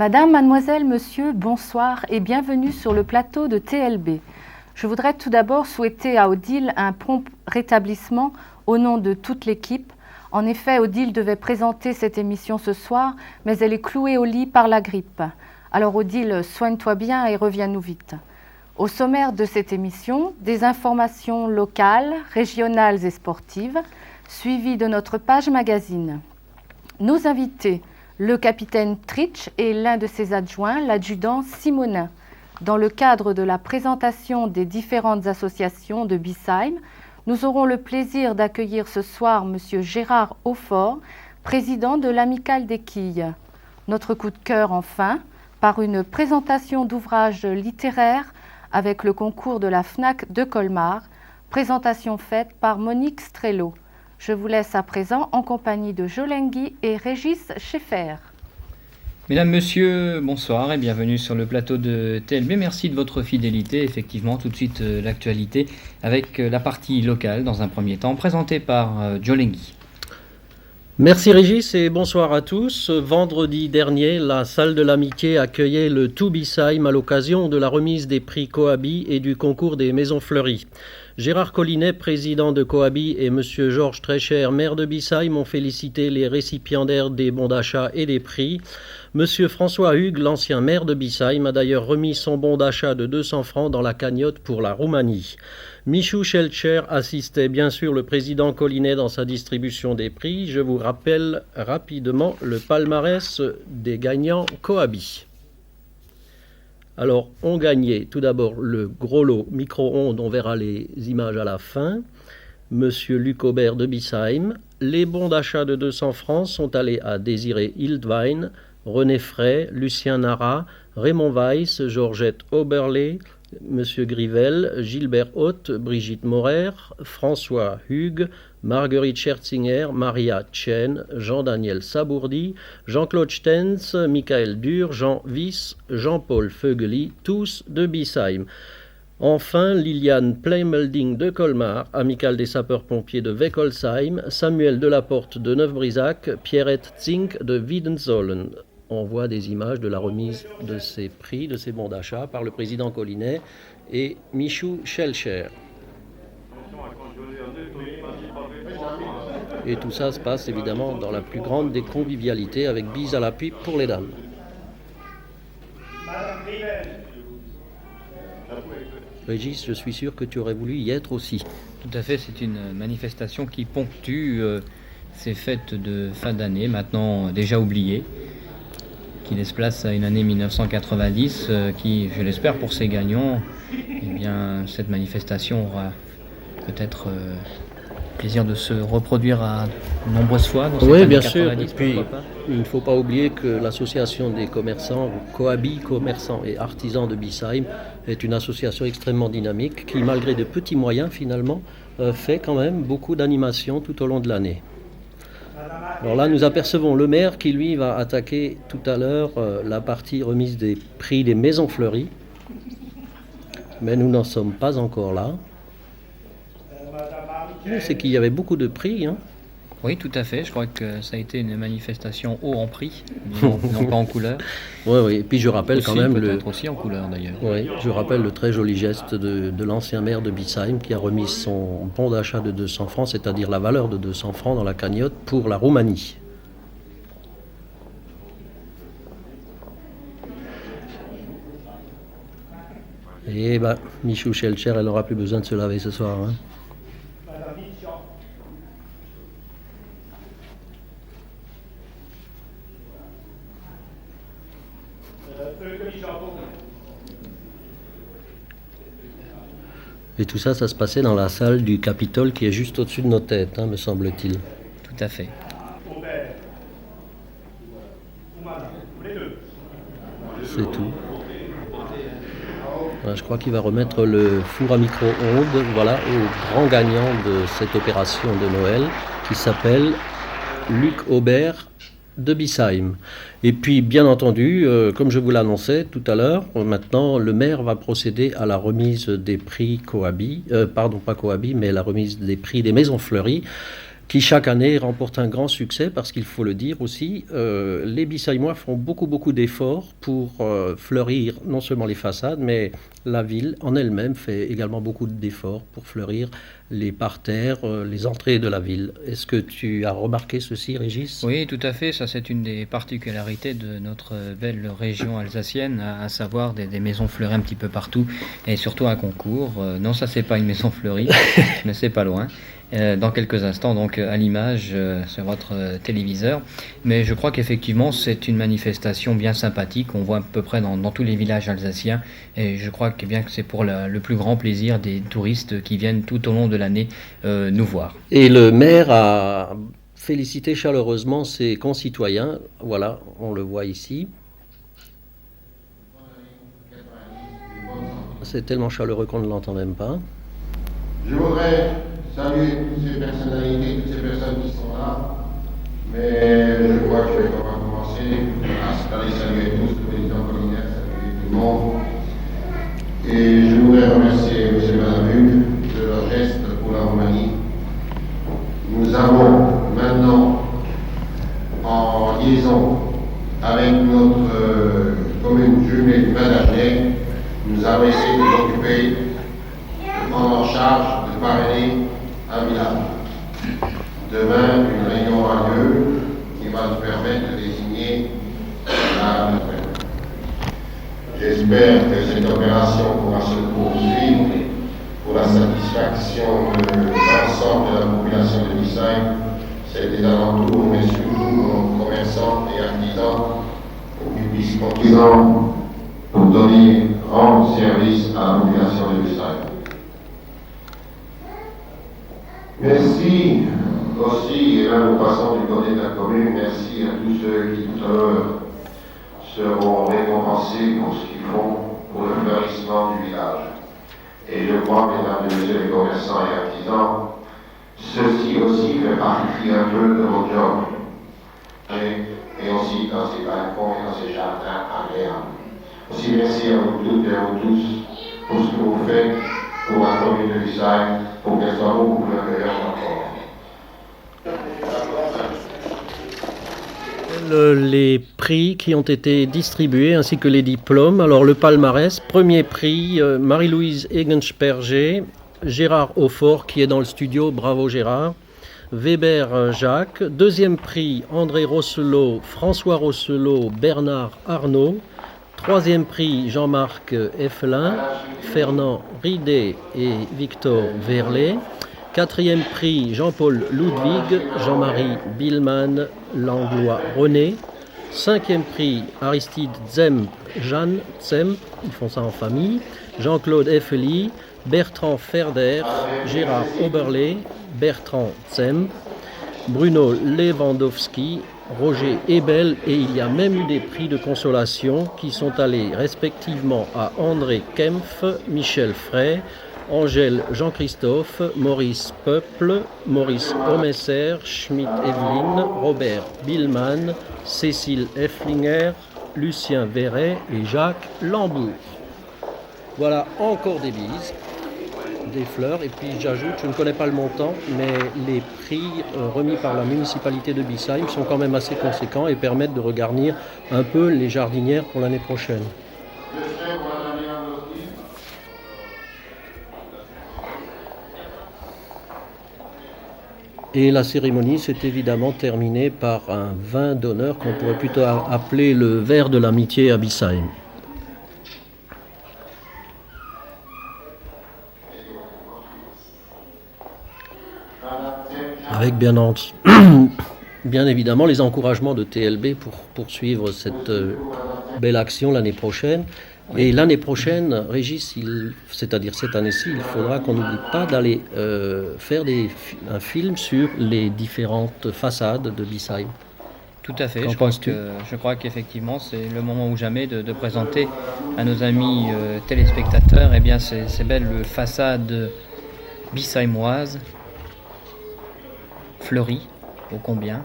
Madame, mademoiselle, monsieur, bonsoir et bienvenue sur le plateau de TLB. Je voudrais tout d'abord souhaiter à Odile un prompt rétablissement au nom de toute l'équipe. En effet, Odile devait présenter cette émission ce soir, mais elle est clouée au lit par la grippe. Alors Odile, soigne-toi bien et reviens-nous vite. Au sommaire de cette émission, des informations locales, régionales et sportives, suivies de notre page magazine. Nos invités, le capitaine Tritsch et l'un de ses adjoints, l'adjudant Simonin. Dans le cadre de la présentation des différentes associations de Biesheim, nous aurons le plaisir d'accueillir ce soir M. Gérard Haufort, président de l'Amicale des Quilles. Notre coup de cœur, enfin, par une présentation d'ouvrages littéraires avec le concours de la FNAC de Colmar, présentation faite par Monique Strello. Je vous laisse à présent en compagnie de Jolène Guy et Régis Schaeffer. Mesdames, Messieurs, bonsoir et bienvenue sur le plateau de TLB. Merci de votre fidélité. Effectivement, tout de suite l'actualité avec la partie locale dans un premier temps, présentée par Jolène Guy. Merci Régis et bonsoir à tous. Vendredi dernier, la salle de l'amitié accueillait le tout Biesheim à l'occasion de la remise des prix Coabi et du concours des Maisons Fleuries. Gérard Collinet, président de Coabi, et M. Georges Trécher, maire de Biesheim, ont félicité les récipiendaires des bons d'achat et des prix. M. François Hugues, l'ancien maire de Biesheim, a d'ailleurs remis son bon d'achat de 200 francs dans la cagnotte pour la Roumanie. Michou Schelcher assistait bien sûr le président Collinet dans sa distribution des prix. Je vous rappelle rapidement le palmarès des gagnants Coabi. Alors, on gagnait tout d'abord le gros lot micro-ondes, on verra les images à la fin. Monsieur Luc Aubert de Biesheim. Les bons d'achat de 200 francs sont allés à Désiré Hildwein, René Frey, Lucien Nara, Raymond Weiss, Georgette Oberlé, Monsieur Grivel, Gilbert Haute, Brigitte Morer, François Hugues, Marguerite Scherzinger, Maria Chen, Jean-Daniel Sabourdi, Jean-Claude Stenz, Michael Dur, Jean Wyss, Jean-Paul Feugeli, tous de Biesheim. Enfin, Liliane Pleimelding de Colmar, Amicale des sapeurs-pompiers de Weckolsheim, Samuel Delaporte de Neuf-Brisac, Pierrette Zink de Wiedensollen. On voit des images de la remise de ces prix, de ces bons d'achat par le président Collinet et Michou Schelcher. Et tout ça se passe évidemment dans la plus grande des convivialités avec bise à l'appui pour les dames. Régis, je suis sûr que tu aurais voulu y être aussi. Tout à fait, c'est une manifestation qui ponctue ces fêtes de fin d'année, maintenant déjà oubliées, qui laisse place à une année 1990 qui, je l'espère pour ses gagnants, eh bien, cette manifestation aura peut-être plaisir de se reproduire à nombreuses fois dans cette année 90. Oui, bien sûr. Et puis, il ne faut pas oublier que l'association des commerçants, Coabi, commerçants et artisans de Biesheim, est une association extrêmement dynamique qui, malgré de petits moyens finalement, fait quand même beaucoup d'animations tout au long de l'année. Alors là, nous apercevons le maire qui, lui, va attaquer tout à l'heure la partie remise des prix des Maisons Fleuries. Mais nous n'en sommes pas encore là. C'est qu'il y avait beaucoup de prix. Hein. Oui, tout à fait. Je crois que ça a été une manifestation haut en prix, non pas en couleur. Oui. Et puis je rappelle aussi, quand même aussi en couleur d'ailleurs. Oui, je rappelle le très joli geste de l'ancien maire de Biesheim qui a remis son bon d'achat de 200 francs, c'est-à-dire la valeur de 200 francs dans la cagnotte pour la Roumanie. Et Michou Schelcher, elle n'aura plus besoin de se laver ce soir. Hein. Et tout ça, ça se passait dans la salle du Capitole qui est juste au-dessus de nos têtes, me semble-t-il. Tout à fait. C'est tout. Je crois qu'il va remettre le four à micro-ondes, au grand gagnant de cette opération de Noël qui s'appelle Luc Aubert de Biesheim. Et puis, bien entendu, comme je vous l'annonçais tout à l'heure, maintenant, le maire va procéder à la remise des prix Coabi, pas Coabi, mais la remise des prix des Maisons Fleuries. qui chaque année remporte un grand succès parce qu'il faut le dire aussi, les Bissaïmois font beaucoup d'efforts pour fleurir non seulement les façades, mais la ville en elle-même fait également beaucoup d'efforts pour fleurir les parterres, les entrées de la ville. Est-ce que tu as remarqué ceci, Régis? Oui, tout à fait. Ça, c'est une des particularités de notre belle région alsacienne, à savoir des maisons fleuries un petit peu partout, et surtout à Concours. Non, ça, c'est pas une maison fleurie, mais c'est pas loin. Dans quelques instants, donc à l'image sur votre téléviseur. Mais je crois qu'effectivement, c'est une manifestation bien sympathique. On voit à peu près dans tous les villages alsaciens. Et je crois que bien que c'est pour le plus grand plaisir des touristes qui viennent tout au long de l'année nous voir. Et le maire a félicité chaleureusement ses concitoyens. Voilà, on le voit ici. C'est tellement chaleureux qu'on ne l'entend même pas. Je voudrais saluer toutes ces personnalités, toutes ces personnes qui sont là, mais je crois que je vais pas commencer à les saluer tous, le président Collinaire, saluer tout le monde. Et je voudrais remercier M. et Mme Hugues de leur geste pour la Roumanie. Nous avons maintenant, en liaison avec notre commune jumelle du Badagnet, nous avons essayé de nous occuper, de prendre en charge, de parrainer un village. Demain, une réunion aura lieu qui va nous permettre de désigner la retraite. J'espère que cette opération pourra se poursuivre pour la satisfaction de l'ensemble de la population de Bissaïm, celle des alentours, mais surtout nos commerçants et artisans, pour qu'ils puissent continuer pour rendre service à la population de Bissaïm. Merci aussi, et là nous passons du côté de la commune, merci à tous ceux qui tout à l'heure seront récompensés pour ce qu'ils font pour le fleurissement du village. Et je crois, mesdames et messieurs les commerçants et artisans, ceci aussi fait partie un peu de votre job. Et aussi dans ces balcons et dans ces jardins agréables. Aussi merci à vous toutes et à vous tous pour ce que vous faites pour la commune de Bissaïm, pour qu'elle soit beaucoup plus meilleure encore. Les prix qui ont été distribués ainsi que les diplômes. Alors le palmarès, premier prix Marie-Louise Egensperger, Gérard Aufort qui est dans le studio, bravo Gérard, Weber Jacques, deuxième prix André Rosselot, François Rosselot, Bernard Arnault, troisième prix Jean-Marc Effelin, Fernand Ridet et Victor Verlet. Quatrième prix Jean-Paul Ludwig, Jean-Marie Billman, Langlois René. Cinquième prix Aristide Zemp, Jeanne Zemp, ils font ça en famille. Jean-Claude Effely, Bertrand Ferder, Gérard Oberlé, Bertrand Zemp, Bruno Lewandowski, Roger Ebel, et il y a même eu des prix de consolation qui sont allés respectivement à André Kempf, Michel Frey, Angèle Jean-Christophe, Maurice Peuple, Maurice Homesser, Schmidt Evelyne, Robert Billman, Cécile Efflinger, Lucien Verret et Jacques Lambourg. Voilà encore des bises, des fleurs, et puis j'ajoute, je ne connais pas le montant, mais les prix remis par la municipalité de Bissaïm sont quand même assez conséquents et permettent de regarnir un peu les jardinières pour l'année prochaine. Et la cérémonie s'est évidemment terminée par un vin d'honneur qu'on pourrait plutôt appeler le verre de l'amitié à Bissaïm. Avec bien évidemment les encouragements de TLB pour poursuivre cette belle action l'année prochaine. Et l'année prochaine, Régis, c'est-à-dire cette année-ci, il faudra qu'on n'oublie pas d'aller faire un film sur les différentes façades de Bissaïm. Tout à fait, je crois qu'effectivement c'est le moment ou jamais de présenter à nos amis téléspectateurs ces belles façades bissaïmoises, fleuries, ô combien.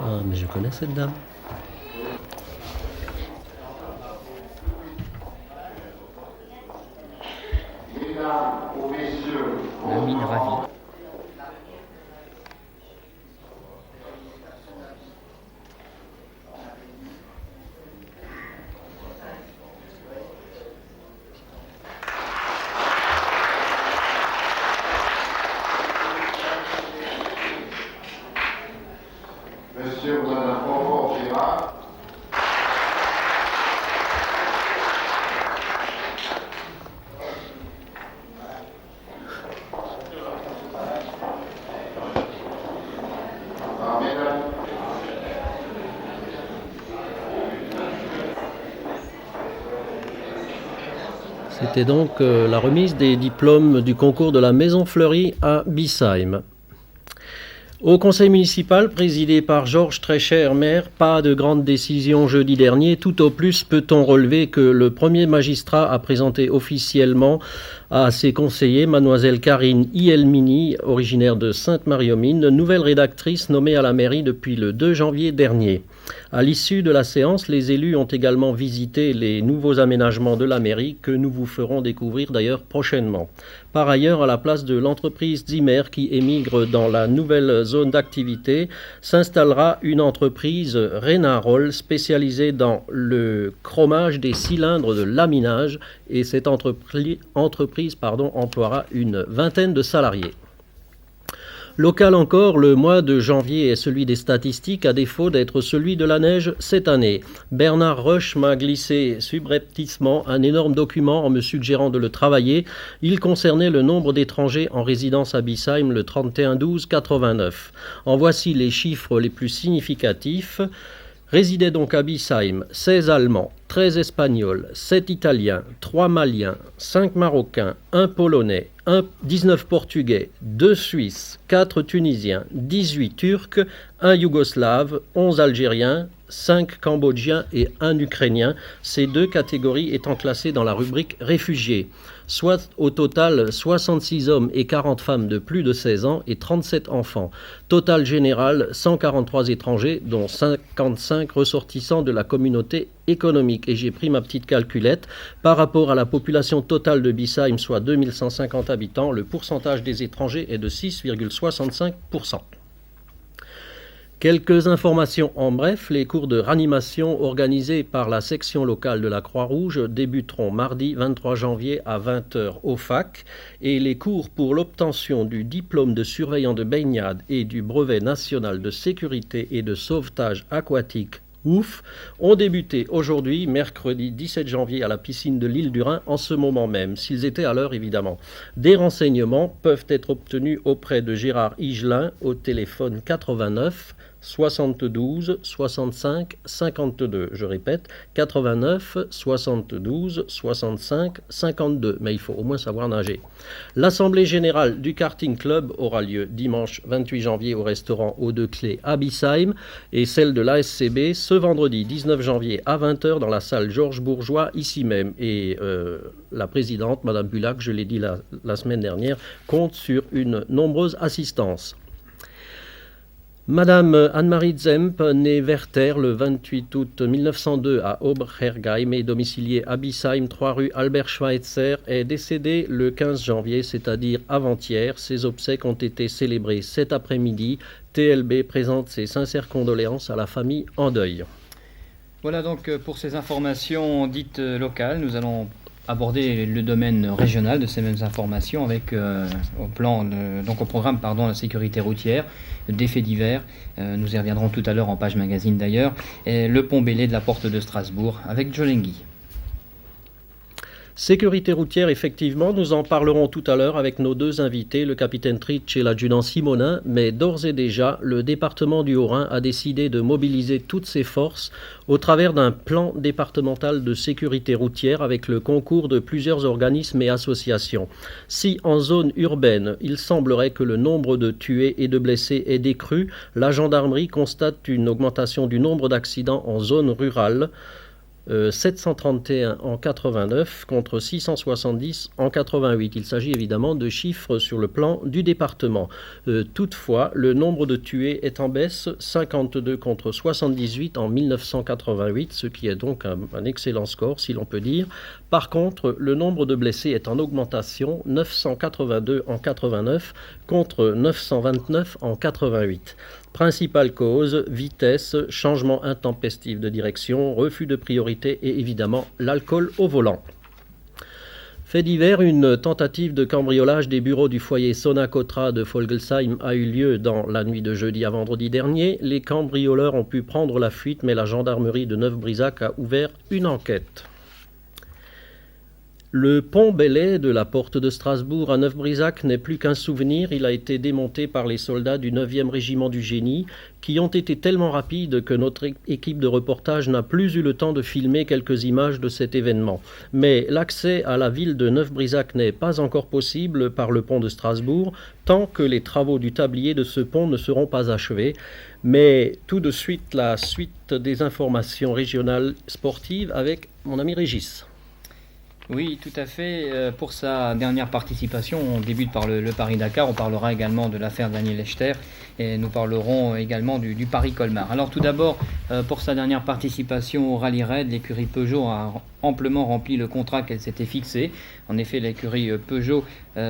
Ah, mais je connais cette dame. Monsieur ou Madame Aurore Gérard. C'était donc la remise des diplômes du concours de la Maison Fleurie à Bissheim. Au conseil municipal, présidé par Georges Trécher, maire, pas de grande décision jeudi dernier. Tout au plus peut-on relever que le premier magistrat a présenté officiellement à ses conseillers, mademoiselle Karine Ielmini, originaire de Sainte-Marie-aux-Mines, nouvelle rédactrice nommée à la mairie depuis le 2 janvier dernier. À l'issue de la séance, les élus ont également visité les nouveaux aménagements de la mairie que nous vous ferons découvrir d'ailleurs prochainement. Par ailleurs, à la place de l'entreprise Zimmer qui émigre dans la nouvelle zone d'activité, s'installera une entreprise Renarol spécialisée dans le chromage des cylindres de laminage et cette entreprise emploiera une vingtaine de salariés. Local encore, le mois de janvier est celui des statistiques à défaut d'être celui de la neige cette année. Bernard Roche m'a glissé subrepticement un énorme document en me suggérant de le travailler. Il concernait le nombre d'étrangers en résidence à Bissheim le 31/12/89. En voici les chiffres les plus significatifs. Résidaient donc à Bissheim 16 Allemands, 13 Espagnols, 7 Italiens, 3 Maliens, 5 Marocains, 1 Polonais, 19 Portugais, 2 Suisses, 4 Tunisiens, 18 Turcs, 1 Yougoslave, 11 Algériens, 5 Cambodgiens et 1 Ukrainien, ces deux catégories étant classées dans la rubrique réfugiés. Soit au total 66 hommes et 40 femmes de plus de 16 ans et 37 enfants. Total général 143 étrangers, dont 55 ressortissants de la communauté économique. Et j'ai pris ma petite calculette. Par rapport à la population totale de Bissheim, soit 2150 habitants, le pourcentage des étrangers est de 6,65%. Quelques informations en bref. Les cours de ranimation organisés par la section locale de la Croix-Rouge débuteront mardi 23 janvier à 20h au FAC et les cours pour l'obtention du diplôme de surveillant de baignade et du brevet national de sécurité et de sauvetage aquatique OUF ont débuté aujourd'hui, mercredi 17 janvier à la piscine de l'île du Rhin en ce moment même, s'ils étaient à l'heure évidemment. Des renseignements peuvent être obtenus auprès de Gérard Higelin au téléphone 89 72 65 52. Je répète, 89 72 65 52. Mais il faut au moins savoir nager. L'Assemblée générale du Karting Club aura lieu dimanche 28 janvier au restaurant Aux Deux Clés à Bissheim et celle de l'ASCB ce vendredi 19 janvier à 20h dans la salle Georges Bourgeois ici même. Et la présidente, Madame Bulac, je l'ai dit la semaine dernière, compte sur une nombreuse assistance. Madame Anne-Marie Zemp, née Werther le 28 août 1902 à Oberhergheim et domiciliée à Bissheim, 3 rue Albert Schweitzer, est décédée le 15 janvier, c'est-à-dire avant-hier. Ses obsèques ont été célébrées cet après-midi. TLB présente ses sincères condoléances à la famille en deuil. Voilà donc pour ces informations dites locales. Nous allons aborder le domaine régional de ces mêmes informations avec au programme la sécurité routière, des faits divers, nous y reviendrons tout à l'heure en page magazine d'ailleurs, et le pont Bélé de la porte de Strasbourg avec Jolenghi. Sécurité routière, effectivement, nous en parlerons tout à l'heure avec nos deux invités, le capitaine Tritsch et l'adjudant Simonin, mais d'ores et déjà, le département du Haut-Rhin a décidé de mobiliser toutes ses forces au travers d'un plan départemental de sécurité routière avec le concours de plusieurs organismes et associations. Si en zone urbaine, il semblerait que le nombre de tués et de blessés ait décru, la gendarmerie constate une augmentation du nombre d'accidents en zone rurale, 731 en 89 contre 670 en 88. Il s'agit évidemment de chiffres sur le plan du département. Toutefois, le nombre de tués est en baisse, 52 contre 78 en 1988, ce qui est donc un excellent score si l'on peut dire. Par contre, le nombre de blessés est en augmentation, 982 en 89 contre 929 en 88. Principale cause, vitesse, changement intempestif de direction, refus de priorité et évidemment l'alcool au volant. Fait divers, une tentative de cambriolage des bureaux du foyer Sonacotra de Folgelsheim a eu lieu dans la nuit de jeudi à vendredi dernier. Les cambrioleurs ont pu prendre la fuite, mais la gendarmerie de Neuf-Brisac a ouvert une enquête. Le pont Belay de la porte de Strasbourg à Neuf-Brisac n'est plus qu'un souvenir. Il a été démonté par les soldats du 9e régiment du génie qui ont été tellement rapides que notre équipe de reportage n'a plus eu le temps de filmer quelques images de cet événement. Mais l'accès à la ville de Neuf-Brisac n'est pas encore possible par le pont de Strasbourg tant que les travaux du tablier de ce pont ne seront pas achevés. Mais tout de suite, la suite des informations régionales sportives avec mon ami Régis. Oui, tout à fait. Pour sa dernière participation, on débute par le Paris-Dakar. On parlera également de l'affaire Daniel Echter et nous parlerons également du Paris-Colmar. Alors tout d'abord, pour sa dernière participation au Rallye Raid, l'écurie Peugeot a amplement rempli le contrat qu'elle s'était fixé. En effet, l'écurie Peugeot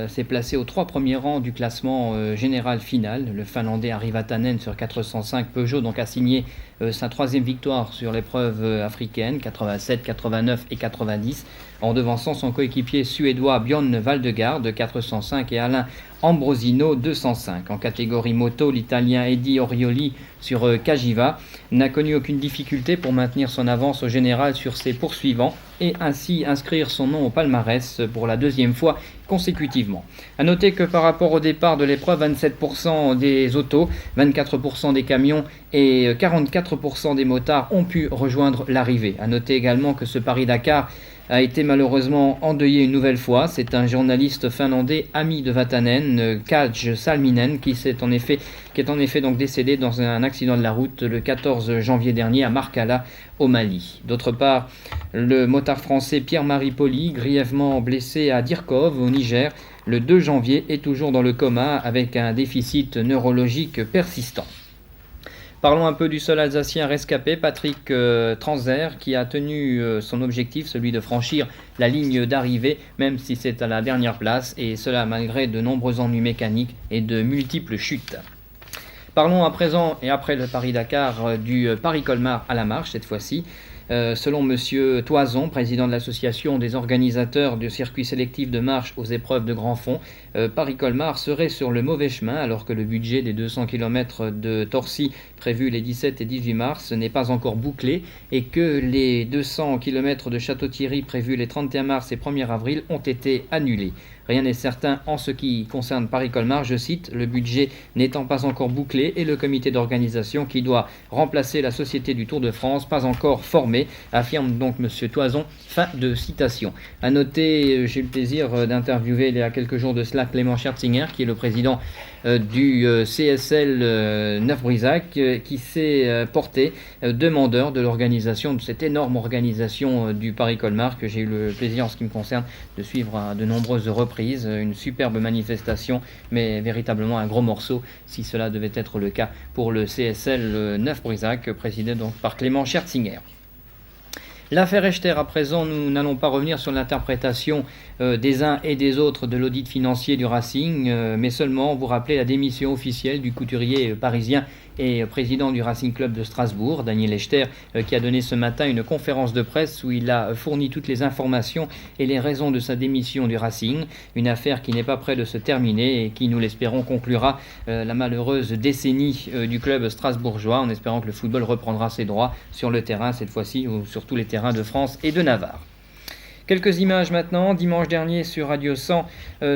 s'est placée aux 3 premiers rangs du classement général final. Le Finlandais Ari Vatanen sur 405. Peugeot donc a signé sa 3e victoire sur l'épreuve africaine, 87, 89 et 90, en devançant son coéquipier suédois Björn Valdegaard de 405 et Alain Ambrosino 205. En catégorie moto, l'Italien Eddie Orioli sur Cagiva n'a connu aucune difficulté pour maintenir son avance au général sur ses poursuivants et ainsi inscrire son nom au palmarès pour la 2e fois consécutivement. A noter que par rapport au départ de l'épreuve, 27% des autos, 24% des camions et 44% des motards ont pu rejoindre l'arrivée. A noter également que ce Paris-Dakar a été malheureusement endeuillé une nouvelle fois. C'est un journaliste finlandais ami de Vatanen, Kaj Salminen, qui est en effet donc décédé dans un accident de la route le 14 janvier dernier à Markala au Mali. D'autre part, le motard français Pierre-Marie Poli, grièvement blessé à Dirkov au Niger le 2 janvier, est toujours dans le coma avec un déficit neurologique persistant. Parlons un peu du seul Alsacien rescapé, Patrick Transer, qui a tenu son objectif, celui de franchir la ligne d'arrivée, même si c'est à la dernière place, et cela malgré de nombreux ennuis mécaniques et de multiples chutes. Parlons à présent, et après le Paris-Dakar, du Paris-Colmar à la marche cette fois-ci. Selon M. Toison, président de l'association des organisateurs du circuit sélectif de marche aux épreuves de grand fond, Paris-Colmar serait sur le mauvais chemin alors que le budget des 200 km de Torcy prévus les 17 et 18 mars n'est pas encore bouclé et que les 200 km de Château-Thierry prévus les 31 mars et 1er avril ont été annulés. Rien n'est certain en ce qui concerne Paris-Colmar, je cite, le budget n'étant pas encore bouclé et le comité d'organisation qui doit remplacer la Société du Tour de France pas encore formé, affirme donc M. Toison. Fin de citation. À noter, j'ai eu le plaisir d'interviewer il y a quelques jours de cela Clément Scherzinger, qui est le président du CSL Neuf-Brisac, qui s'est porté demandeur de l'organisation de cette énorme organisation du Paris-Colmar que j'ai eu le plaisir en ce qui me concerne de suivre à de nombreuses reprises. Une superbe manifestation, mais véritablement un gros morceau si cela devait être le cas pour le CSL Neuf-Brisac, présidé donc par Clément Scherzinger. L'affaire Echter, à présent, nous n'allons pas revenir sur l'interprétation des uns et des autres de l'audit financier du Racing, mais seulement vous rappeler la démission officielle du couturier parisien et président du Racing Club de Strasbourg, Daniel Echter, qui a donné ce matin une conférence de presse où il a fourni toutes les informations et les raisons de sa démission du Racing, une affaire qui n'est pas près de se terminer et qui, nous l'espérons, conclura la malheureuse décennie du club strasbourgeois, en espérant que le football reprendra ses droits sur le terrain, cette fois-ci, ou sur tous les terrains de France et de Navarre. Quelques images maintenant. Dimanche dernier sur Radio 100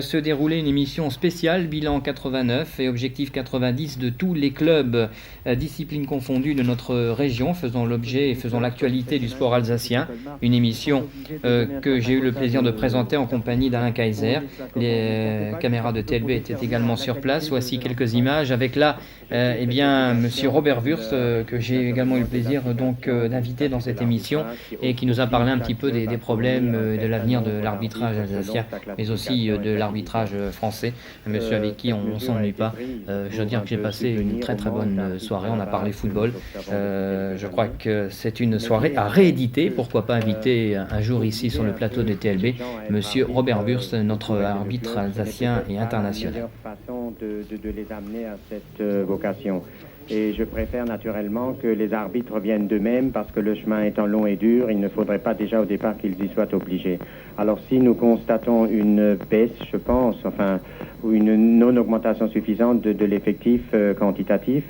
se déroulait une émission spéciale bilan 89 et objectif 90 de tous les clubs disciplines confondues de notre région, faisant l'objet et faisant l'actualité du sport alsacien. Une émission que j'ai eu le plaisir de présenter en compagnie d'Alain Kaiser. Les caméras de TLB étaient également sur place. Voici quelques images avec là monsieur Robert Wurst que j'ai également eu le plaisir d'inviter dans cette émission et qui nous a parlé un petit peu des problèmes de l'avenir de l'arbitrage alsacien, mais aussi de l'arbitrage français. Un monsieur avec qui on ne s'ennuie pas. Je veux dire que j'ai passé une très très bonne soirée. On a parlé football. Je crois que c'est une soirée à rééditer. Pourquoi pas inviter un jour ici sur le plateau de TLB monsieur Robert Wurst, notre arbitre alsacien et international. De les amener à cette vocation. Et je préfère naturellement que les arbitres viennent d'eux-mêmes parce que le chemin étant long et dur, il ne faudrait pas déjà au départ qu'ils y soient obligés. Alors si nous constatons une baisse, je pense, ou une non-augmentation suffisante de l'effectif quantitatif,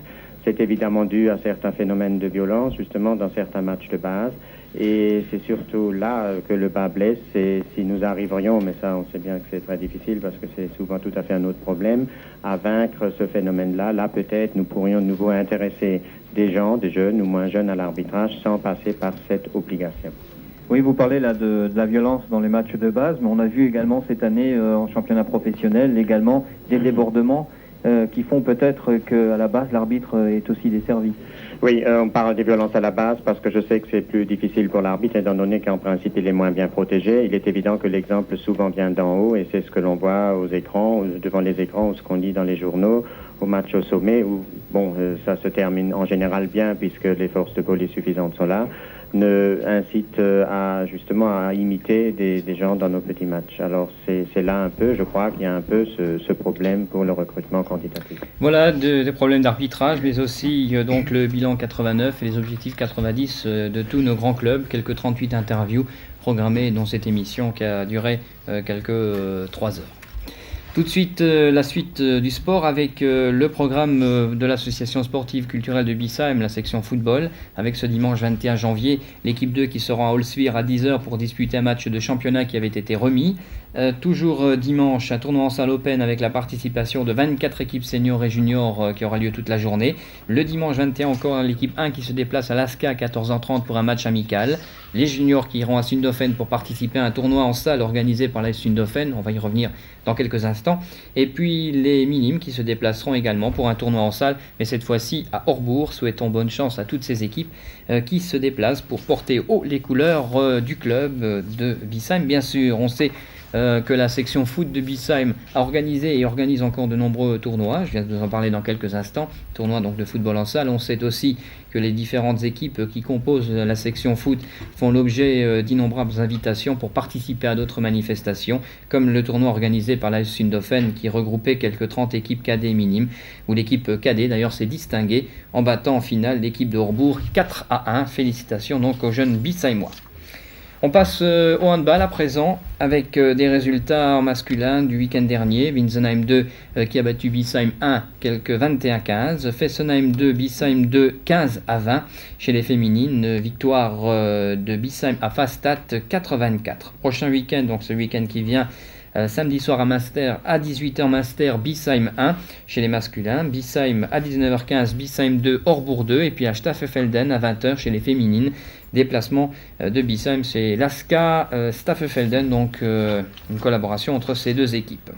c'est évidemment dû à certains phénomènes de violence, justement, dans certains matchs de base. Et c'est surtout là que le bas blesse. Et si nous arriverions, mais ça, on sait bien que c'est très difficile parce que c'est souvent tout à fait un autre problème, à vaincre ce phénomène-là, là, peut-être, nous pourrions de nouveau intéresser des jeunes ou moins jeunes à l'arbitrage sans passer par cette obligation. Oui, vous parlez là de la violence dans les matchs de base, mais on a vu également cette année en championnat professionnel également des débordements qui font peut-être qu'à la base l'arbitre est aussi desservi. Oui, on parle des violences à la base parce que je sais que c'est plus difficile pour l'arbitre étant donné qu'en principe il est moins bien protégé. Il est évident que l'exemple souvent vient d'en haut et c'est ce que l'on voit aux écrans, devant les écrans, ou ce qu'on lit dans les journaux, au match au sommet où, ça se termine en général bien puisque les forces de police suffisantes sont là, incite justement à imiter des gens dans nos petits matchs. Alors c'est là un peu, je crois qu'il y a un peu ce problème pour le recrutement quantitatif. Voilà des problèmes d'arbitrage, mais aussi donc le bilan 89 et les objectifs 90 de tous nos grands clubs, quelques 38 interviews programmées dans cette émission qui a duré quelques 3 heures. Tout de suite, la suite du sport avec le programme de l'association sportive culturelle de Bissheim, la section football, avec ce dimanche 21 janvier, l'équipe 2 qui sera à Olswir à 10h pour disputer un match de championnat qui avait été remis. Toujours dimanche, un tournoi en salle open avec la participation de 24 équipes seniors et juniors qui aura lieu toute la journée. Le dimanche 21, encore l'équipe 1 qui se déplace à Lasca à 14h30 pour un match amical. Les juniors qui iront à Sundofen pour participer à un tournoi en salle organisé par la Sundofen, on va y revenir dans quelques instants. Et puis les minimes qui se déplaceront également pour un tournoi en salle, mais cette fois-ci à Orbourg. Souhaitons bonne chance à toutes ces équipes qui se déplacent pour porter haut les couleurs du club de Bissheim. Bien sûr, on sait que la section foot de Bissheim a organisé et organise encore de nombreux tournois. Je viens de vous en parler dans quelques instants. Tournois donc de football en salle. On sait aussi que les différentes équipes qui composent la section foot font l'objet d'innombrables invitations pour participer à d'autres manifestations, comme le tournoi organisé par la Sundofen qui regroupait quelques 30 équipes cadets et minimes, où l'équipe cadet d'ailleurs s'est distinguée en battant en finale l'équipe de Orbourg 4-1. Félicitations donc aux jeunes Bissheimois. On passe au handball à présent avec des résultats en masculin du week-end dernier. Winsenheim 2 qui a battu Bissheim 1 quelques 21-15. Fessenheim 2, Bissheim 2 15-20. Chez les féminines, victoire de Bissheim à Fastad 4-24. Prochain week-end, donc ce week-end qui vient, samedi soir à Master, à 18h Master, Bissheim 1. Chez les masculins, Bissheim à 19h15, Bissheim 2, Orbourg 2. Et puis à Staffelfelden à 20h chez les féminines. Déplacement de Bissheim, c'est Lasca, Staffelfelden, donc une collaboration entre ces deux équipes.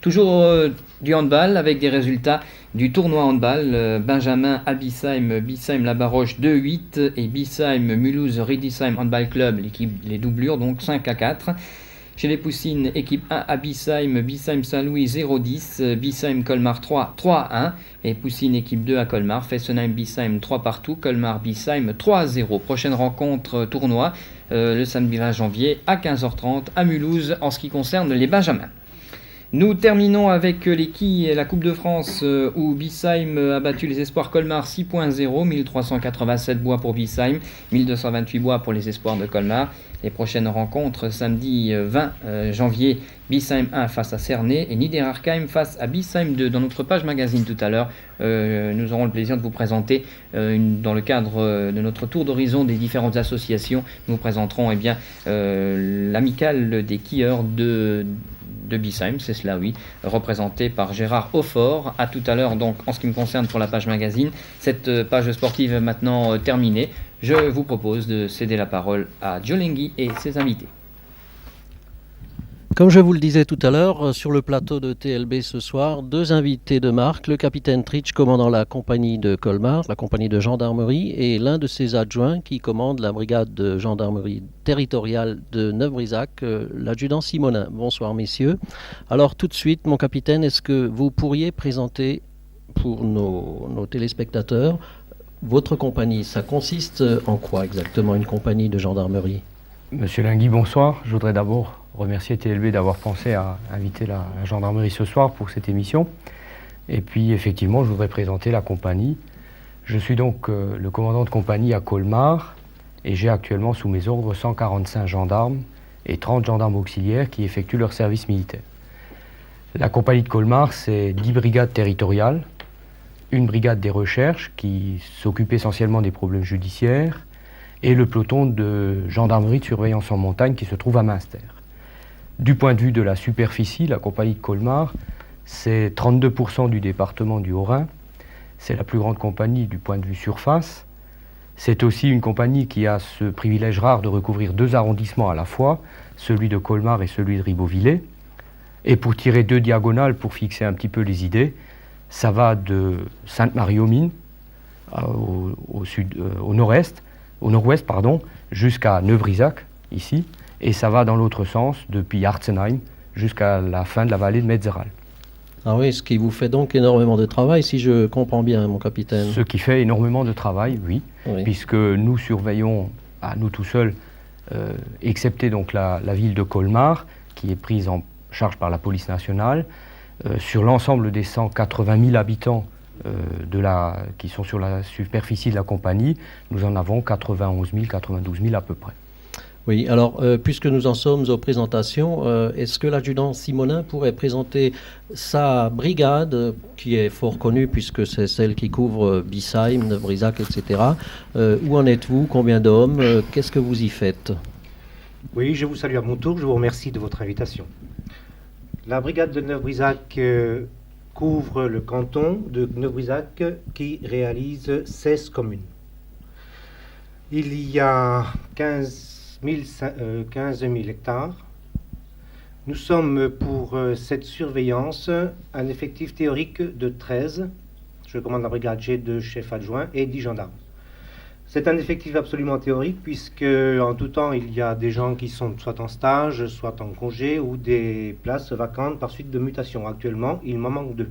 Toujours du handball avec des résultats du tournoi handball. Benjamin à Bissheim, Bissheim Labaroche 2-8 et Bissheim Mulhouse Riedisheim Handball Club, les doublures donc 5-4. Chez les poussines, équipe 1 à Bissheim, Bissheim Saint-Louis 0-10, Bissheim Colmar 3-1 et poussine équipe 2 à Colmar, Fessenheim Bissheim 3 partout, Colmar Bissheim 3-0. Prochaine rencontre tournoi le samedi 20 janvier à 15h30 à Mulhouse en ce qui concerne les Benjamins. Nous terminons avec la Coupe de France où Bissheim a battu les espoirs Colmar 6.0, 1387 bois pour Bissheim, 1228 bois pour les espoirs de Colmar. Les prochaines rencontres, samedi 20 janvier, Bissheim 1 face à Cernay et Niederarkheim face à Bissheim 2. Dans notre page magazine tout à l'heure, nous aurons le plaisir de vous présenter, dans le cadre de notre tour d'horizon des différentes associations, nous présenterons l'amicale des skieurs de Bissheim, c'est cela oui, représenté par Gérard Aufort. À tout à l'heure donc en ce qui me concerne pour la page magazine. Cette page sportive est maintenant terminée. Je vous propose de céder la parole à Jolenghi et ses invités. Comme je vous le disais tout à l'heure, sur le plateau de TLB ce soir, 2 invités de marque, le capitaine Tritsch commandant la compagnie de Colmar, la compagnie de gendarmerie, et l'un de ses adjoints qui commande la brigade de gendarmerie territoriale de Neuf-Brisach, l'adjudant Simonin. Bonsoir messieurs. Alors tout de suite, mon capitaine, est-ce que vous pourriez présenter pour nos téléspectateurs votre compagnie? Ça consiste en quoi exactement, une compagnie de gendarmerie? Monsieur Lingui, bonsoir. Je voudrais d'abord remercier TLB d'avoir pensé à inviter la gendarmerie ce soir pour cette émission. Et puis effectivement, je voudrais présenter la compagnie. Je suis donc le commandant de compagnie à Colmar et j'ai actuellement sous mes ordres 145 gendarmes et 30 gendarmes auxiliaires qui effectuent leur service militaire. La compagnie de Colmar, c'est 10 brigades territoriales, une brigade des recherches qui s'occupe essentiellement des problèmes judiciaires et le peloton de gendarmerie de surveillance en montagne qui se trouve à Münster. Du point de vue de la superficie, la compagnie de Colmar, c'est 32% du département du Haut-Rhin. C'est la plus grande compagnie du point de vue surface. C'est aussi une compagnie qui a ce privilège rare de recouvrir 2 arrondissements à la fois, celui de Colmar et celui de Ribeauvillé. Et pour tirer 2 diagonales, pour fixer un petit peu les idées, ça va de Sainte-Marie-aux-Mines au nord-ouest, jusqu'à Neuvrisac, ici, et ça va dans l'autre sens, depuis Arzenheim jusqu'à la fin de la vallée de Metzeral. Ah oui, ce qui vous fait donc énormément de travail, si je comprends bien, mon capitaine. Ce qui fait énormément de travail, oui, puisque nous surveillons, à nous tout seuls, excepté donc la ville de Colmar, qui est prise en charge par la police nationale, sur l'ensemble des 180 000 habitants qui sont sur la superficie de la compagnie, nous en avons 91 000, 92 000 à peu près. Oui, alors, puisque nous en sommes aux présentations, est-ce que l'adjudant Simonin pourrait présenter sa brigade, qui est fort connue, puisque c'est celle qui couvre Bissheim, Neuvrisac, etc. Où en êtes-vous? Combien d'hommes? Qu'est-ce que vous y faites? Oui, je vous salue à mon tour, je vous remercie de votre invitation. La brigade de Neuvrisac couvre le canton de Neuvrisac qui réalise 16 communes. Il y a 15 000 hectares. Nous sommes pour cette surveillance un effectif théorique de 13. Je commande la brigade, j'ai 2 chefs adjoints et 10 gendarmes. C'est un effectif absolument théorique puisque en tout temps il y a des gens qui sont soit en stage, soit en congé ou des places vacantes par suite de mutation. Actuellement, il m'en manque 2.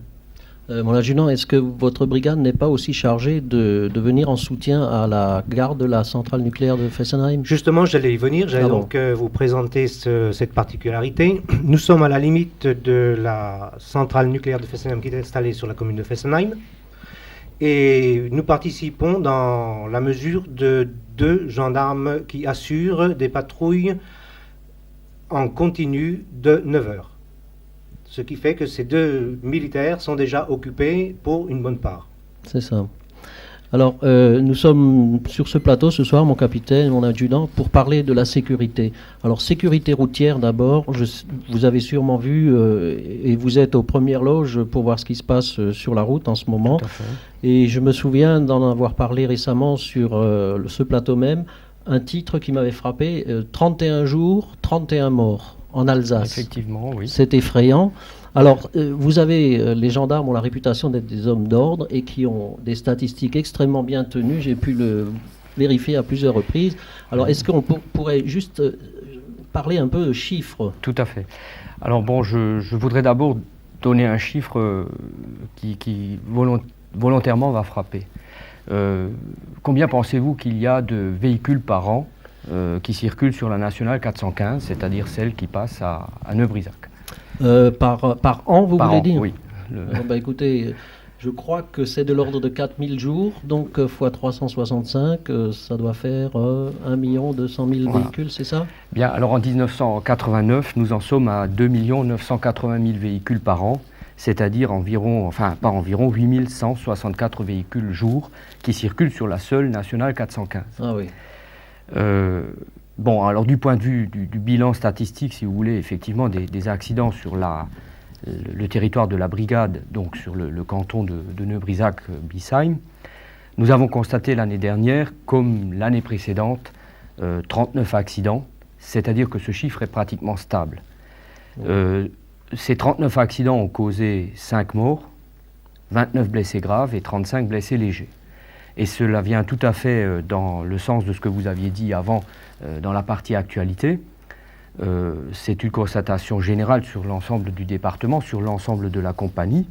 Mon adjudant, est-ce que votre brigade n'est pas aussi chargée de venir en soutien à la garde de la centrale nucléaire de Fessenheim? Justement, j'allais y venir, j'allais donc vous présenter cette particularité. Nous sommes à la limite de la centrale nucléaire de Fessenheim qui est installée sur la commune de Fessenheim. Et nous participons dans la mesure de 2 gendarmes qui assurent des patrouilles en continu de 9 heures. Ce qui fait que ces 2 militaires sont déjà occupés pour une bonne part. C'est ça. Alors, nous sommes sur ce plateau ce soir, mon capitaine, mon adjudant, pour parler de la sécurité. Alors, sécurité routière d'abord, vous avez sûrement vu, et vous êtes aux premières loges pour voir ce qui se passe sur la route en ce moment. Tout à fait. Et je me souviens d'en avoir parlé récemment sur ce plateau même, un titre qui m'avait frappé, 31 jours, 31 morts en Alsace. Effectivement, oui. C'est effrayant. Alors, vous avez, les gendarmes ont la réputation d'être des hommes d'ordre et qui ont des statistiques extrêmement bien tenues. J'ai pu le vérifier à plusieurs reprises. Alors, est-ce qu'on pourrait juste parler un peu de chiffres? Tout à fait. Alors bon, je voudrais d'abord donner un chiffre qui volontairement va frapper. Combien pensez-vous qu'il y a de véhicules par an qui circulent sur la nationale 415, c'est-à-dire celle qui passe à Neuvrisac? Par an, vous voulez dire? Oui. Écoutez, je crois que c'est de l'ordre de 4000 jours, donc x 365, ça doit faire 1 200 000 véhicules, c'est ça? Bien, alors en 1989, nous en sommes à 2 980 000 véhicules par an, c'est-à-dire environ, 8164 véhicules jour qui circulent sur la seule nationale 415. Ah oui. Bon, alors du point de vue du bilan statistique, si vous voulez, effectivement, des accidents sur le territoire de la brigade, donc sur le canton de Neuvrisac-Bissheim, nous avons constaté l'année dernière, comme l'année précédente, 39 accidents, c'est-à-dire que ce chiffre est pratiquement stable. Ces 39 accidents ont causé 5 morts, 29 blessés graves et 35 blessés légers. Et cela vient tout à fait dans le sens de ce que vous aviez dit avant dans la partie actualité. C'est une constatation générale sur l'ensemble du département, sur l'ensemble de la compagnie.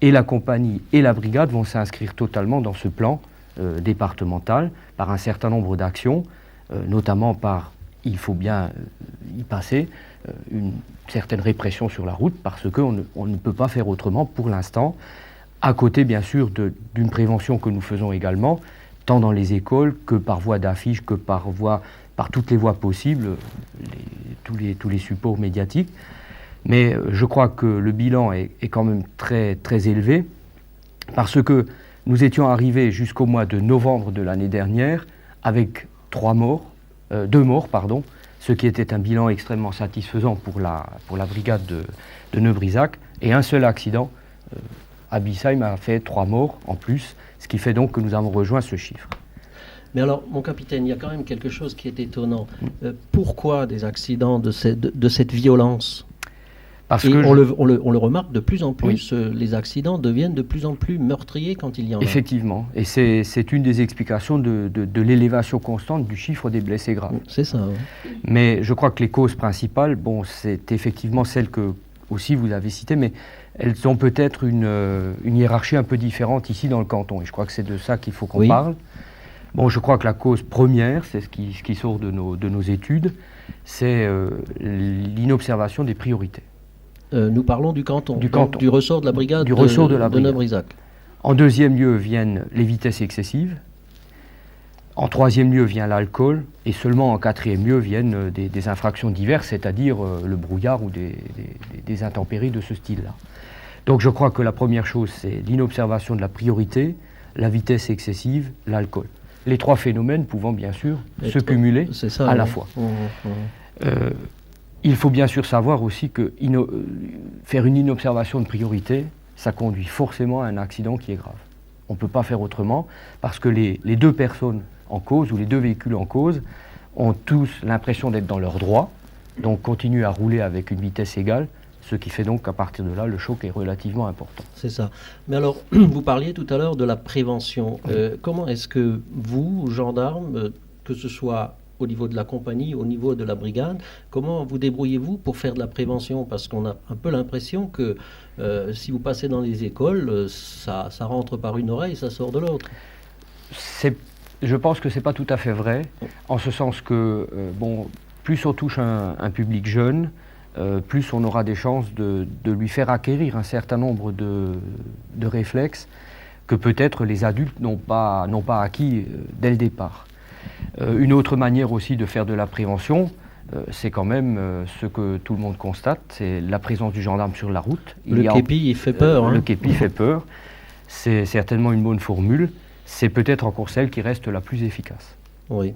Et la compagnie et la brigade vont s'inscrire totalement dans ce plan départemental par un certain nombre d'actions, notamment par, il faut bien y passer, une certaine répression sur la route parce qu'on ne peut pas faire autrement pour l'instant. à côté bien sûr d'une prévention que nous faisons également, tant dans les écoles que par voie d'affiches, que par toutes les voies possibles, tous les supports médiatiques. Mais je crois que le bilan est quand même très, très élevé, parce que nous étions arrivés jusqu'au mois de novembre de l'année dernière avec 2 morts, ce qui était un bilan extrêmement satisfaisant pour la brigade de Neuvrisac, et un seul accident à Bissheim a fait 3 morts en plus, ce qui fait donc que nous avons rejoint ce chiffre. Mais alors, mon capitaine, il y a quand même quelque chose qui est étonnant. Pourquoi des accidents de cette violence ? Parce et que on le remarque de plus en plus, oui. Les accidents deviennent de plus en plus meurtriers quand il y en a. Effectivement, et c'est une des explications de l'élévation constante du chiffre des blessés graves. C'est ça. Oui. Mais je crois que les causes principales, c'est effectivement celles que aussi vous avez citées, mais elles ont peut-être une hiérarchie un peu différente ici dans le canton, et je crois que c'est de ça qu'il faut qu'on parle. Bon, je crois que la cause première, c'est ce qui sort de nos études, c'est l'inobservation des priorités. Nous parlons du canton, canton, du ressort de la brigade de Neuvrisac. En deuxième lieu viennent les vitesses excessives. En troisième lieu vient l'alcool. Et seulement en quatrième lieu viennent des infractions diverses, c'est-à-dire le brouillard ou des intempéries de ce style-là. Donc je crois que la première chose, c'est l'inobservation de la priorité, la vitesse excessive, l'alcool. Les 3 phénomènes pouvant bien sûr se cumuler à la fois. Il faut bien sûr savoir aussi que faire une inobservation de priorité, ça conduit forcément à un accident qui est grave. On ne peut pas faire autrement, parce que les 2 personnes en cause, ou les 2 véhicules en cause, ont tous l'impression d'être dans leur droit, donc continuent à rouler avec une vitesse égale, ce qui fait donc qu'à partir de là, le choc est relativement important. C'est ça. Mais alors, vous parliez tout à l'heure de la prévention. Comment est-ce que vous, gendarmes, que ce soit au niveau de la compagnie, au niveau de la brigade, comment vous débrouillez-vous pour faire de la prévention ? Parce qu'on a un peu l'impression que si vous passez dans les écoles, ça rentre par une oreille, ça sort de l'autre. Je pense que ce n'est pas tout à fait vrai, en ce sens que, plus on touche un public jeune, plus on aura des chances de lui faire acquérir un certain nombre de réflexes que peut-être les adultes n'ont pas acquis dès le départ. Une autre manière aussi de faire de la prévention, c'est quand même ce que tout le monde constate, c'est la présence du gendarme sur la route. Le képi, il fait peur. Le képi fait peur. C'est certainement une bonne formule. C'est peut-être encore celle qui reste la plus efficace. Oui.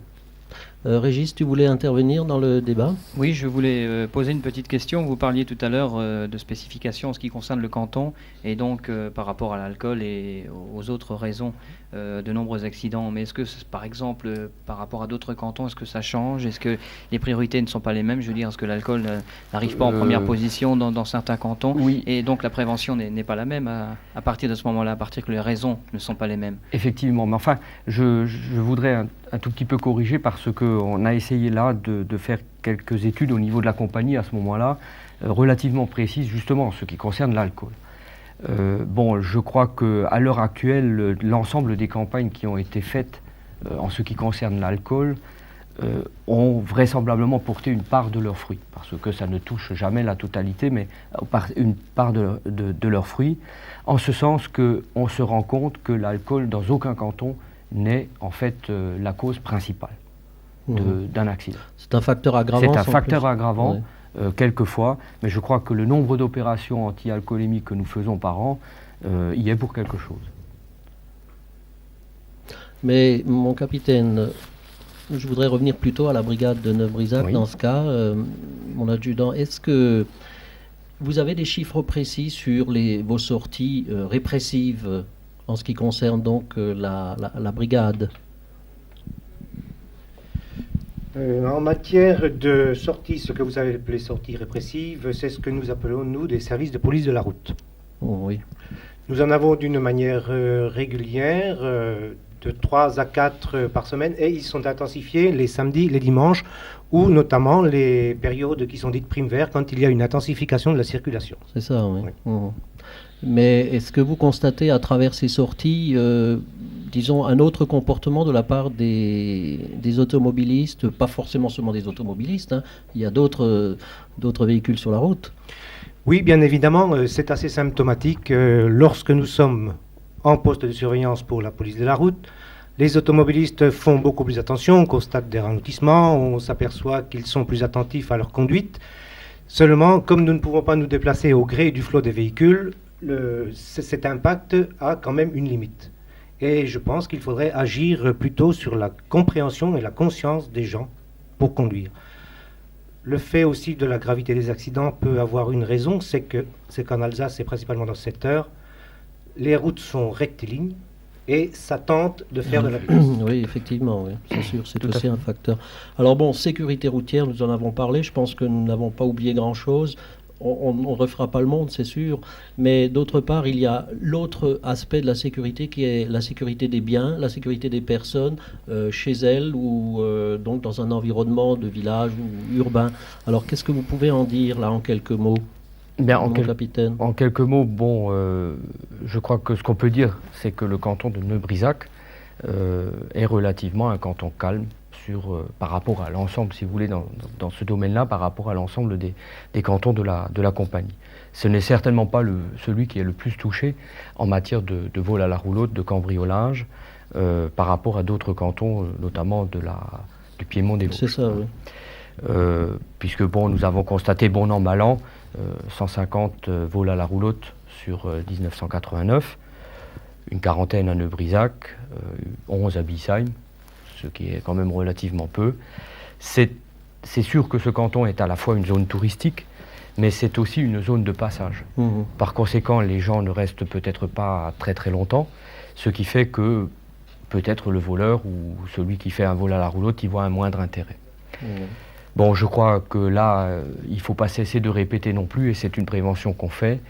Régis, tu voulais intervenir dans le débat ? Oui, je voulais poser une petite question. Vous parliez tout à l'heure de spécifications en ce qui concerne le canton, et donc par rapport à l'alcool et aux autres raisons de nombreux accidents. Mais est-ce que, par exemple, par rapport à d'autres cantons, est-ce que ça change ? Est-ce que les priorités ne sont pas les mêmes ? Je veux dire, est-ce que l'alcool n'arrive pas en première position dans certains cantons ? Oui. Et donc la prévention n'est pas la même à partir de ce moment-là, à partir que les raisons ne sont pas les mêmes. Effectivement, mais enfin, je voudrais un tout petit peu corriger, parce qu'on a essayé là de faire quelques études au niveau de la compagnie à ce moment-là, relativement précises justement en ce qui concerne l'alcool. Je crois qu'à l'heure actuelle, l'ensemble des campagnes qui ont été faites en ce qui concerne l'alcool ont vraisemblablement porté une part de leurs fruits, parce que ça ne touche jamais la totalité, mais une part de leurs fruits, en ce sens qu'on se rend compte que l'alcool, dans aucun canton, n'est en fait la cause principale d'un accident. C'est un facteur aggravant. C'est un facteur aggravant, quelquefois, mais je crois que le nombre d'opérations anti-alcoolémiques que nous faisons par an y est pour quelque chose. Mais mon capitaine, je voudrais revenir plutôt à la brigade de Neuvrisac dans ce cas. Mon adjudant, est-ce que vous avez des chiffres précis sur vos sorties répressives en ce qui concerne donc la brigade ? En matière de sorties, ce que vous avez appelé sorties répressives, c'est ce que nous appelons, nous, des services de police de la route. Oh, oui. Nous en avons d'une manière régulière, de 3 à 4 par semaine, et ils sont intensifiés les samedis, les dimanches, ou notamment les périodes qui sont dites primes verts, quand il y a une intensification de la circulation. C'est ça, oui. Oh. Mais est-ce que vous constatez à travers ces sorties, disons, un autre comportement de la part des automobilistes, pas forcément seulement des automobilistes, il y a d'autres véhicules sur la route ? Oui, bien évidemment, c'est assez symptomatique. Lorsque nous sommes en poste de surveillance pour la police de la route, les automobilistes font beaucoup plus attention, on constate des ralentissements, on s'aperçoit qu'ils sont plus attentifs à leur conduite. Seulement, comme nous ne pouvons pas nous déplacer au gré du flot des véhicules, cet impact a quand même une limite. Et je pense qu'il faudrait agir plutôt sur la compréhension et la conscience des gens pour conduire. Le fait aussi de la gravité des accidents peut avoir une raison, c'est qu'en Alsace, et principalement dans ce secteur, les routes sont rectilignes et ça tente de faire de la vitesse. Oui, effectivement, oui, c'est sûr, c'est aussi un facteur. Alors bon, sécurité routière, nous en avons parlé, je pense que nous n'avons pas oublié grand-chose. On ne refera pas le monde, c'est sûr, mais d'autre part, il y a l'autre aspect de la sécurité qui est la sécurité des biens, la sécurité des personnes chez elles ou donc dans un environnement de village ou urbain. Alors, qu'est-ce que vous pouvez en dire là en quelques mots, capitaine ? En quelques mots, bon, je crois que ce qu'on peut dire, c'est que le canton de Neubrisach est relativement un canton calme. Par rapport à l'ensemble, si vous voulez, dans ce domaine-là, par rapport à l'ensemble des cantons de la compagnie. Ce n'est certainement pas celui qui est le plus touché en matière de vol à la roulotte, de cambriolage, par rapport à d'autres cantons, notamment du Piémont des Vosges. C'est ça, oui. Puisque, bon, nous avons constaté, bon an, mal an, 150 vols à la roulotte sur 1989, une quarantaine à Neubrisach, 11 à Biesheim, ce qui est quand même relativement peu. C'est sûr que ce canton est à la fois une zone touristique, mais c'est aussi une zone de passage. Mmh. Par conséquent, les gens ne restent peut-être pas très très longtemps, ce qui fait que peut-être le voleur ou celui qui fait un vol à la roulotte y voit un moindre intérêt. Mmh. Bon, je crois que là, il ne faut pas cesser de répéter non plus, et c'est une prévention qu'on fait.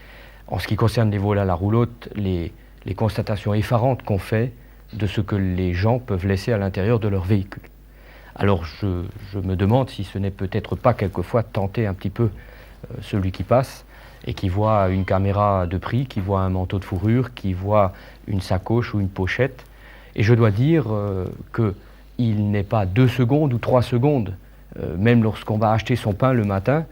En ce qui concerne les vols à la roulotte, les constatations effarantes qu'on fait de ce que les gens peuvent laisser à l'intérieur de leur véhicule. Alors je me demande si ce n'est peut-être pas quelquefois tenter un petit peu celui qui passe et qui voit une caméra de prix, qui voit un manteau de fourrure, qui voit une sacoche ou une pochette. Et je dois dire qu'il n'est pas 2 secondes ou 3 secondes, même lorsqu'on va acheter son pain le matin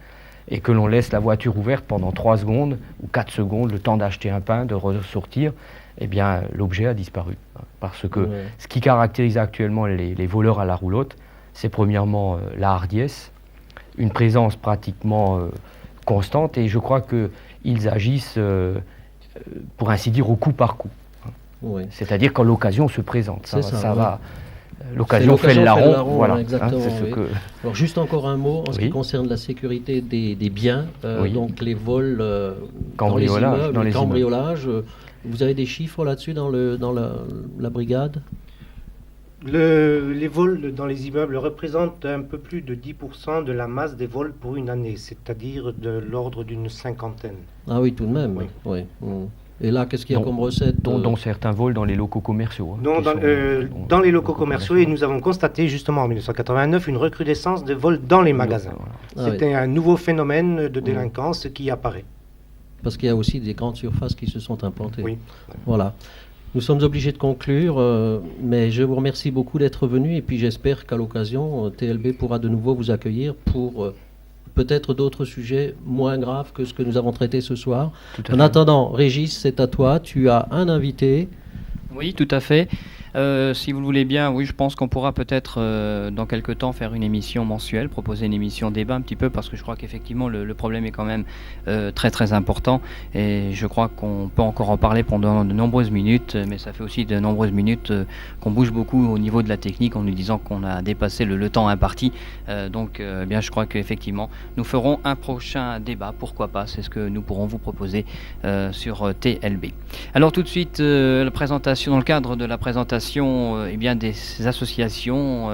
et que l'on laisse la voiture ouverte pendant 3 secondes ou 4 secondes, le temps d'acheter un pain, de ressortir, eh bien, l'objet a disparu. Parce que ce qui caractérise actuellement les voleurs à la roulotte, c'est premièrement la hardiesse, une présence pratiquement constante, et je crois qu'ils agissent, pour ainsi dire, au coup par coup. Oui. C'est-à-dire quand l'occasion se présente. Ça va. L'occasion fait le larron. Voilà. Exactement, Alors juste encore un mot en ce qui concerne la sécurité des biens, donc les vols dans les immeubles, les cambriolages. Vous avez des chiffres là-dessus dans la brigade ? Les vols dans les immeubles représentent un peu plus de 10% de la masse des vols pour une année, c'est-à-dire de l'ordre d'une 50aine. Ah oui, tout de même. Oui. Et là, qu'est-ce qu'il y a comme recette dont certains vols dans les locaux commerciaux. Dans les locaux commerciaux, et nous avons constaté justement en 1989 une recrudescence de vols dans les magasins. C'était un nouveau phénomène de délinquance qui apparaît. Parce qu'il y a aussi des grandes surfaces qui se sont implantées. Oui. Voilà. Nous sommes obligés de conclure, mais je vous remercie beaucoup d'être venu et puis j'espère qu'à l'occasion, TLB pourra de nouveau vous accueillir pour peut-être d'autres sujets moins graves que ce que nous avons traité ce soir. En attendant, Régis, c'est à toi. Tu as un invité. Oui, tout à fait. Si vous le voulez bien, oui, je pense qu'on pourra peut-être dans quelques temps faire une émission mensuelle, proposer une émission débat un petit peu, parce que je crois qu'effectivement le problème est quand même très très important, et je crois qu'on peut encore en parler pendant de nombreuses minutes, mais ça fait aussi de nombreuses minutes qu'on bouge beaucoup au niveau de la technique en nous disant qu'on a dépassé le temps imparti, donc bien je crois qu'effectivement nous ferons un prochain débat, pourquoi pas, c'est ce que nous pourrons vous proposer sur TLB. Alors tout de suite, la présentation, dans le cadre de la présentation des associations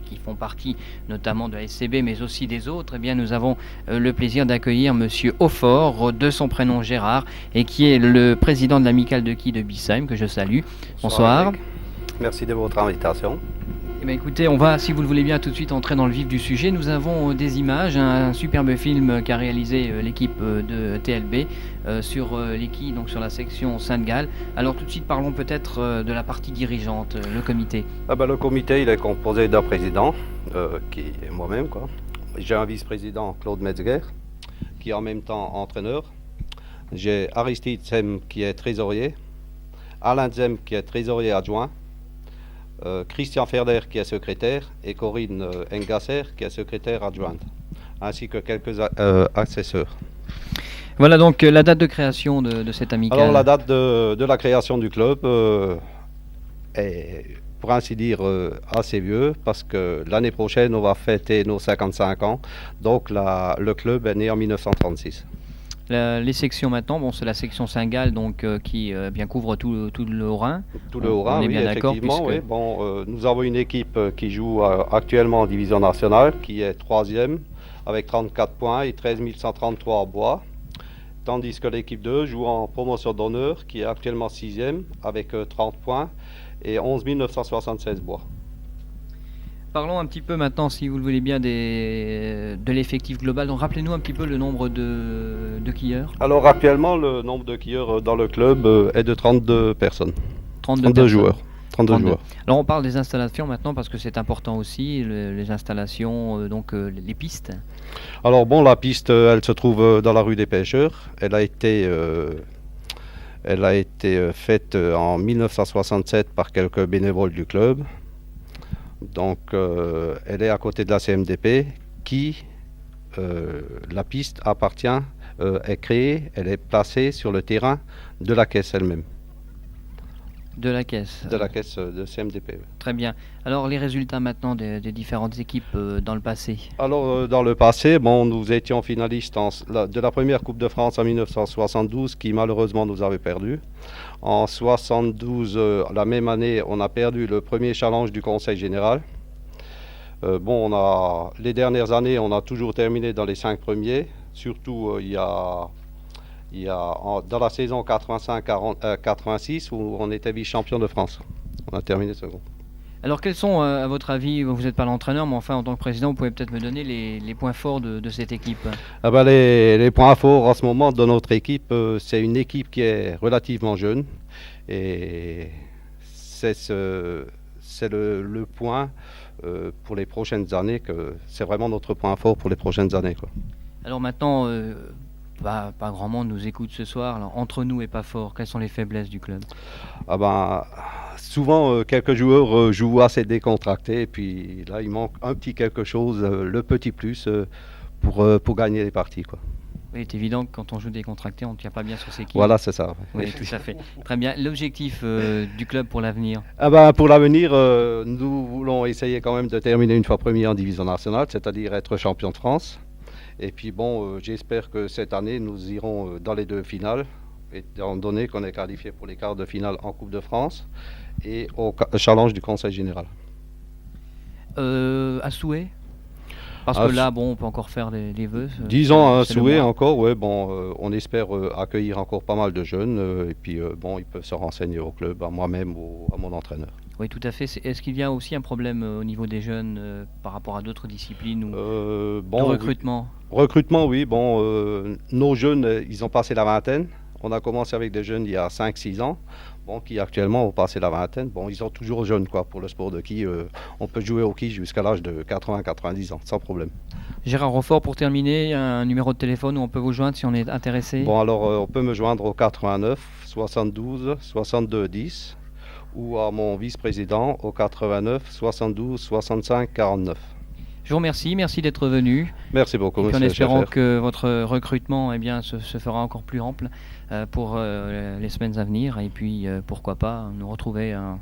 qui font partie notamment de la SCB mais aussi des autres, nous avons le plaisir d'accueillir Monsieur Aufort, de son prénom Gérard, et qui est le président de l'amicale de quilles de Biesheim, que je salue. Bonsoir. Merci de votre invitation. Écoutez, on va, si vous le voulez bien, tout de suite entrer dans le vif du sujet. Nous avons des images, un superbe film qu'a réalisé l'équipe de TLB sur les quilles, donc sur la section Sainte-Gall. Alors tout de suite, parlons peut-être de la partie dirigeante, le comité. Le comité, il est composé d'un président, qui est moi-même, quoi. J'ai un vice-président, Claude Metzger, qui est en même temps entraîneur, J'ai Aristide Zem qui est trésorier, Alain Zem qui est trésorier adjoint, Christian Ferder qui est secrétaire et Corinne Engasser qui est secrétaire adjointe, ainsi que quelques assesseurs. Voilà donc la date de création de cette amicale. Alors la date de la création du club est, pour ainsi dire, assez vieux, parce que l'année prochaine on va fêter nos 55 ans, donc le club est né en 1936. Les sections maintenant, bon, c'est la section Saint-Gall donc, qui bien couvre tout le Haut-Rhin. Tout le Haut-Rhin, oui, effectivement. Puisque... Oui. Bon, nous avons une équipe qui joue actuellement en division nationale, qui est 3e, avec 34 points et 13 133 bois. Tandis que l'équipe 2 joue en promotion d'honneur, qui est actuellement 6e, avec 30 points et 11 976 bois. Parlons un petit peu maintenant, si vous le voulez bien, de l'effectif global. Donc rappelez-nous un petit peu le nombre de quilleurs. Alors actuellement, le nombre de quilleurs dans le club est de 32 personnes. 32 joueurs. 32 joueurs. Alors on parle des installations maintenant parce que c'est important aussi, les installations, donc les pistes. Alors bon, la piste, elle se trouve dans la rue des Pêcheurs. Elle a été faite en 1967 par quelques bénévoles du club. Donc elle est à côté de la CMDP qui, la piste appartient, est créée, elle est placée sur le terrain de la caisse elle-même. De la caisse. De la caisse de CMDP. Oui. Très bien. Alors les résultats maintenant des différentes équipes dans le passé. Alors dans le passé, bon, nous étions finalistes de la première Coupe de France en 1972 qui malheureusement nous avait perdu. En 72, la même année, on a perdu le premier challenge du Conseil général. Les dernières années, on a toujours terminé dans les 5 premiers. Surtout, dans la saison 85-86 où on était vice-champion de France. On a terminé second. Alors quels sont, à votre avis, vous n'êtes pas l'entraîneur, mais enfin en tant que président, vous pouvez peut-être me donner les points forts de cette équipe. Les points forts en ce moment de notre équipe, c'est une équipe qui est relativement jeune. Et c'est le point pour les prochaines années, que c'est vraiment notre point fort pour les prochaines années, quoi. Alors maintenant... pas grand monde nous écoute ce soir. Alors, entre nous et pas fort, quelles sont les faiblesses du club? Souvent, quelques joueurs jouent assez décontractés. Et puis là, il manque un petit quelque chose, le petit plus, pour gagner les parties, quoi. Oui, c'est évident que quand on joue décontracté, on ne tient pas bien sur ses quilles. Voilà, c'est ça. Oui, tout à fait. Très bien. L'objectif du club pour l'avenir? Pour l'avenir, nous voulons essayer quand même de terminer une fois premier en division nationale, c'est-à-dire être champion de France. Et puis bon, j'espère que cette année, nous irons dans les 2 finales, étant donné qu'on est qualifié pour les quarts de finale en Coupe de France et au challenge du Conseil général. À souhait? Parce que là, bon, on peut encore faire les vœux. Disons un souhait encore, ouais, bon, on espère accueillir encore pas mal de jeunes, et puis bon, ils peuvent se renseigner au club, à moi-même ou à mon entraîneur. Oui, tout à fait. Est-ce qu'il y a aussi un problème au niveau des jeunes par rapport à d'autres disciplines ou de recrutement? Oui. Recrutement, oui. Bon, nos jeunes, ils ont passé la vingtaine. On a commencé avec des jeunes il y a 5-6 ans, bon, qui actuellement ont passé la vingtaine. Bon, ils sont toujours jeunes, quoi, pour le sport de quilles. On peut jouer au quilles jusqu'à l'âge de 80-90 ans, sans problème. Gérard Roffort, pour terminer, un numéro de téléphone où on peut vous joindre si on est intéressé? Bon, alors, on peut me joindre au 89 72 62 10 ou à mon vice-président au 89 72 65 49. Je vous remercie, merci d'être venu. Merci beaucoup, monsieur. En espérant que votre recrutement se fera encore plus ample pour les semaines à venir. Et puis, pourquoi pas, nous retrouver un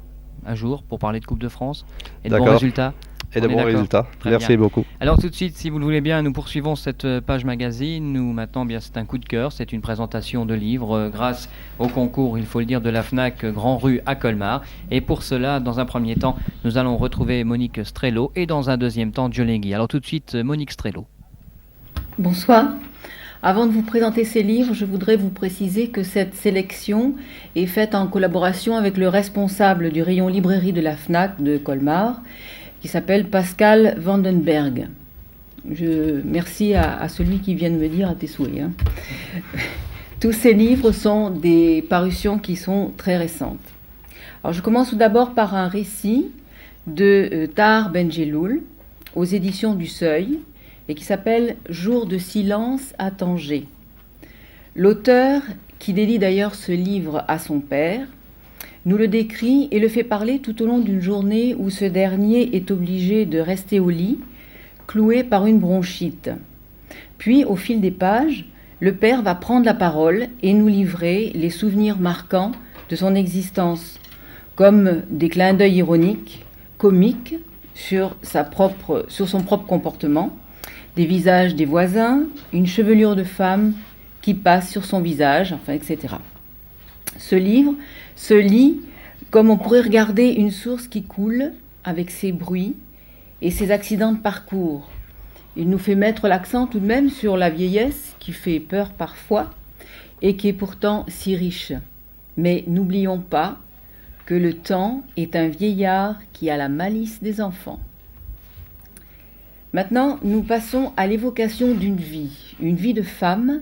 jour pour parler de Coupe de France et de bons résultats. Et de bons résultats. Merci beaucoup. Alors tout de suite, si vous le voulez bien, nous poursuivons cette page magazine. Nous, maintenant, bien, c'est un coup de cœur. C'est une présentation de livres grâce au concours, il faut le dire, de la FNAC Grand Rue à Colmar. Et pour cela, dans un premier temps, nous allons retrouver Monique Strello et dans un deuxième temps, Diolegui. Alors tout de suite, Monique Strello. Bonsoir. Avant de vous présenter ces livres, je voudrais vous préciser que cette sélection est faite en collaboration avec le responsable du rayon librairie de la FNAC de Colmar, qui s'appelle Pascal Vandenberg. Merci à celui qui vient de me dire à tes souhaits. Hein. Tous ces livres sont des parutions qui sont très récentes. Alors, je commence tout d'abord par un récit de Tahar Benjeloul aux éditions du Seuil et qui s'appelle « Jour de silence à Tanger ». L'auteur, qui dédie d'ailleurs ce livre à son père, nous le décrit et le fait parler tout au long d'une journée où ce dernier est obligé de rester au lit, cloué par une bronchite. Puis, au fil des pages, le père va prendre la parole et nous livrer les souvenirs marquants de son existence, comme des clins d'œil ironiques, comiques, sur son propre comportement, des visages des voisins, une chevelure de femme qui passe sur son visage, enfin, etc. Ce livre se lit comme on pourrait regarder une source qui coule avec ses bruits et ses accidents de parcours. Il nous fait mettre l'accent tout de même sur la vieillesse qui fait peur parfois et qui est pourtant si riche. Mais n'oublions pas que le temps est un vieillard qui a la malice des enfants. Maintenant, nous passons à l'évocation d'une vie de femme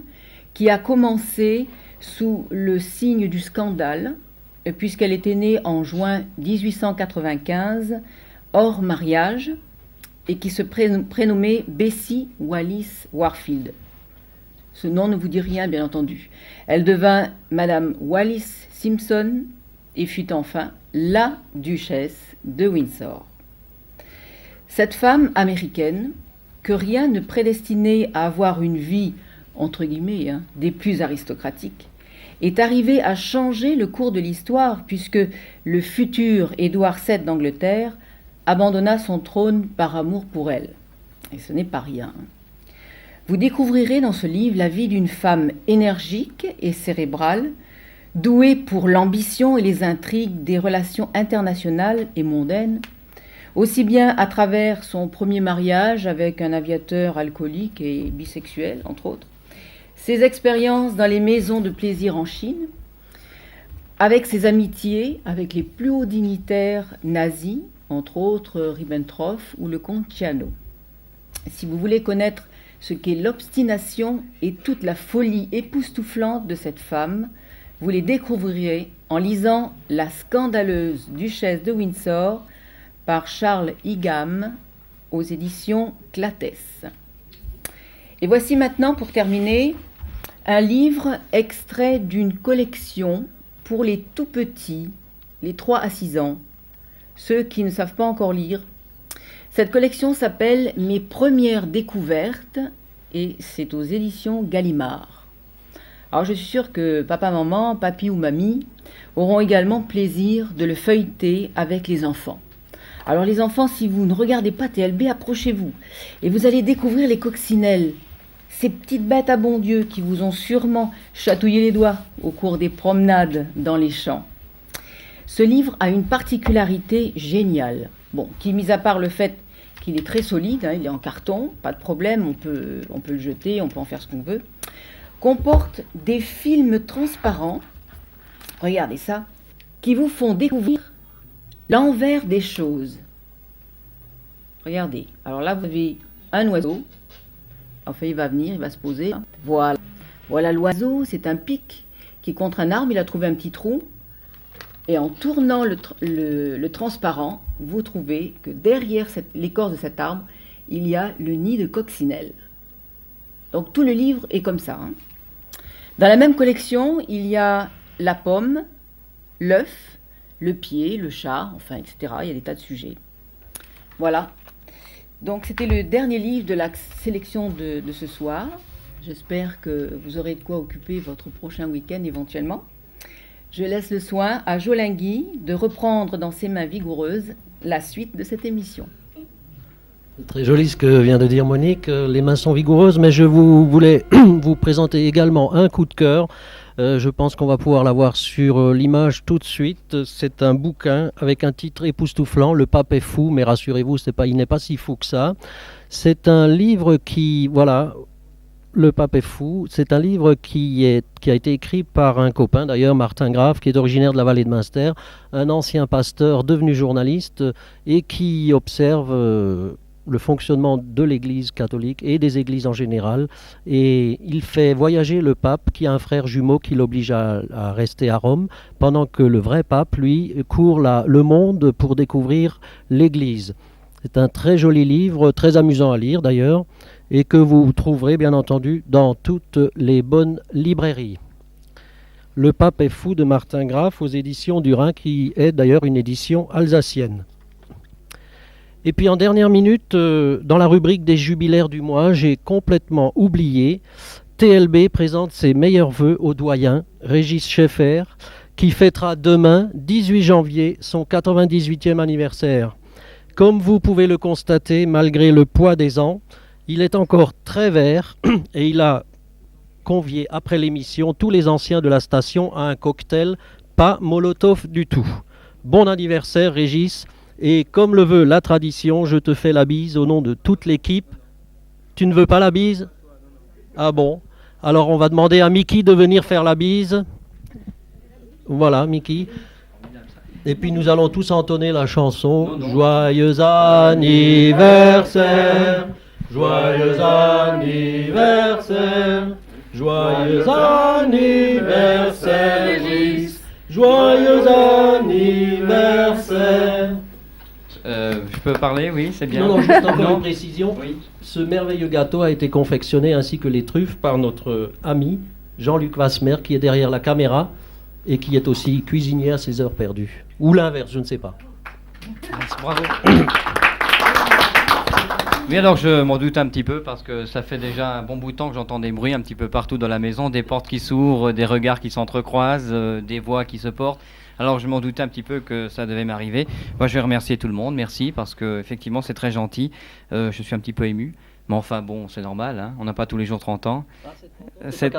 qui a commencé sous le signe du scandale, puisqu'elle était née en juin 1895, hors mariage, et qui se prénommait Bessie Wallis Warfield. Ce nom ne vous dit rien, bien entendu. Elle devint Madame Wallis Simpson et fut enfin la duchesse de Windsor. Cette femme américaine, que rien ne prédestinait à avoir une vie, entre guillemets, des plus aristocratiques, est arrivée à changer le cours de l'histoire, puisque le futur Édouard VII d'Angleterre abandonna son trône par amour pour elle. Et ce n'est pas rien. Vous découvrirez dans ce livre la vie d'une femme énergique et cérébrale, douée pour l'ambition et les intrigues des relations internationales et mondaines, aussi bien à travers son premier mariage avec un aviateur alcoolique et bisexuel, entre autres, ses expériences dans les maisons de plaisir en Chine, avec ses amitiés avec les plus hauts dignitaires nazis, entre autres Ribbentrop ou le comte Ciano. Si vous voulez connaître ce qu'est l'obstination et toute la folie époustouflante de cette femme, vous les découvrirez en lisant La scandaleuse duchesse de Windsor par Charles Higham aux éditions Clattès. Et voici maintenant, pour terminer, un livre extrait d'une collection pour les tout petits, les 3 à 6 ans, ceux qui ne savent pas encore lire. Cette collection s'appelle « Mes premières découvertes » et c'est aux éditions Gallimard. Alors je suis sûre que papa, maman, papy ou mamie auront également plaisir de le feuilleter avec les enfants. Alors les enfants, si vous ne regardez pas TLB, approchez-vous et vous allez découvrir les coccinelles, ces petites bêtes à bon Dieu qui vous ont sûrement chatouillé les doigts au cours des promenades dans les champs. Ce livre a une particularité géniale, qui, mis à part le fait qu'il est très solide, il est en carton, pas de problème, on peut le jeter, on peut en faire ce qu'on veut, comporte des films transparents, regardez ça, qui vous font découvrir l'envers des choses. Regardez, alors là vous avez un oiseau, enfin il va venir, il va se poser, voilà l'oiseau, c'est un pic qui contre un arbre, il a trouvé un petit trou, et en tournant le transparent, vous trouvez que derrière l'écorce de cet arbre, il y a le nid de coccinelle. Donc tout le livre est comme ça. Dans la même collection, il y a la pomme, l'œuf, le pied, le chat, enfin, etc. Il y a des tas de sujets. Voilà. Donc c'était le dernier livre de la sélection de ce soir. J'espère que vous aurez de quoi occuper votre prochain week-end éventuellement. Je laisse le soin à Jolingui de reprendre dans ses mains vigoureuses la suite de cette émission. C'est très joli ce que vient de dire Monique, les mains sont vigoureuses, mais je voulais vous présenter également un coup de cœur. Je pense qu'on va pouvoir l'avoir sur l'image tout de suite. C'est un bouquin avec un titre époustouflant, Le pape est fou, mais rassurez-vous, il n'est pas si fou que ça. C'est un livre qui, Le pape est fou, c'est un livre qui a été écrit par un copain, d'ailleurs Martin Grave, qui est originaire de la vallée de Münster, un ancien pasteur devenu journaliste et qui observe le fonctionnement de l'Église catholique et des églises en général. Et il fait voyager le pape, qui a un frère jumeau qui l'oblige à rester à Rome, pendant que le vrai pape, lui, court le monde pour découvrir l'Église. C'est un très joli livre, très amusant à lire d'ailleurs. et que vous trouverez bien entendu dans toutes les bonnes librairies. Le pape est fou de Martin Graff aux éditions du Rhin, qui est d'ailleurs une édition alsacienne. Et puis en dernière minute, dans la rubrique des jubilaires du mois, j'ai complètement oublié, TLB présente ses meilleurs vœux au doyen Régis Schaeffer, qui fêtera demain, 18 janvier, son 98e anniversaire. Comme vous pouvez le constater, malgré le poids des ans, il est encore très vert et il a convié après l'émission tous les anciens de la station à un cocktail, pas Molotov du tout. Bon anniversaire Régis, et comme le veut la tradition, je te fais la bise au nom de toute l'équipe. Tu ne veux pas la bise? Ah bon? Alors on va demander à Mickey de venir faire la bise. Voilà, Mickey. Et puis nous allons tous entonner la chanson. Joyeux anniversaire, joyeux anniversaire, joyeux anniversaire, joyeux anniversaire. Je peux parler, oui, c'est bien. Non, juste encore une précision. Oui. Ce merveilleux gâteau a été confectionné ainsi que les truffes par notre ami Jean-Luc Wasmer, qui est derrière la caméra et qui est aussi cuisinier à ses heures perdues. Ou l'inverse, je ne sais pas. Merci, bravo. Oui, alors je m'en doute un petit peu parce que ça fait déjà un bon bout de temps que j'entends des bruits un petit peu partout dans la maison, des portes qui s'ouvrent, des regards qui s'entrecroisent, des voix qui se portent. Alors je m'en doutais un petit peu que ça devait m'arriver. Moi je vais remercier tout le monde, merci, parce que effectivement c'est très gentil. Je suis un petit peu ému, mais enfin bon, c'est normal, hein, on n'a pas tous les jours 30 ans. C'est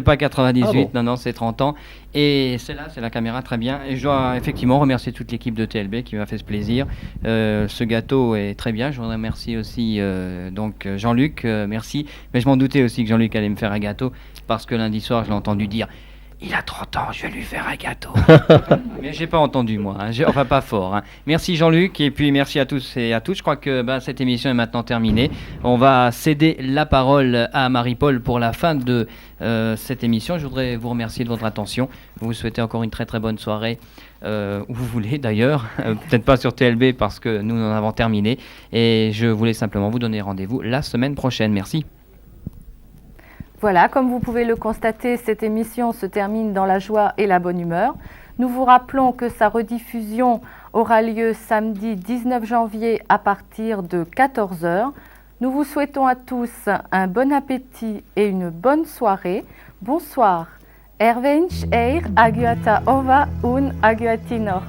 pas 98, ah bon. Non, c'est 30 ans. Et c'est là, c'est la caméra, très bien. Et je dois effectivement remercier toute l'équipe de TLB qui m'a fait ce plaisir. Ce gâteau est très bien. Je voudrais remercier aussi donc Jean-Luc, merci. Mais je m'en doutais aussi que Jean-Luc allait me faire un gâteau, parce que lundi soir je l'ai entendu dire: il a 30 ans, je vais lui faire un gâteau. Mais j'ai pas entendu, moi. Hein. Enfin, pas fort. Hein. Merci Jean-Luc, et puis merci à tous et à toutes. Je crois que cette émission est maintenant terminée. On va céder la parole à Marie-Paul pour la fin de cette émission. Je voudrais vous remercier de votre attention. Vous souhaitez encore une très très bonne soirée, où vous voulez d'ailleurs. Peut-être pas sur TLB parce que nous en avons terminé. Et je voulais simplement vous donner rendez-vous la semaine prochaine. Merci. Voilà, comme vous pouvez le constater, cette émission se termine dans la joie et la bonne humeur. Nous vous rappelons que sa rediffusion aura lieu samedi 19 janvier à partir de 14h. Nous vous souhaitons à tous un bon appétit et une bonne soirée. Bonsoir. Erwensch eir aguata ova un aguati nord.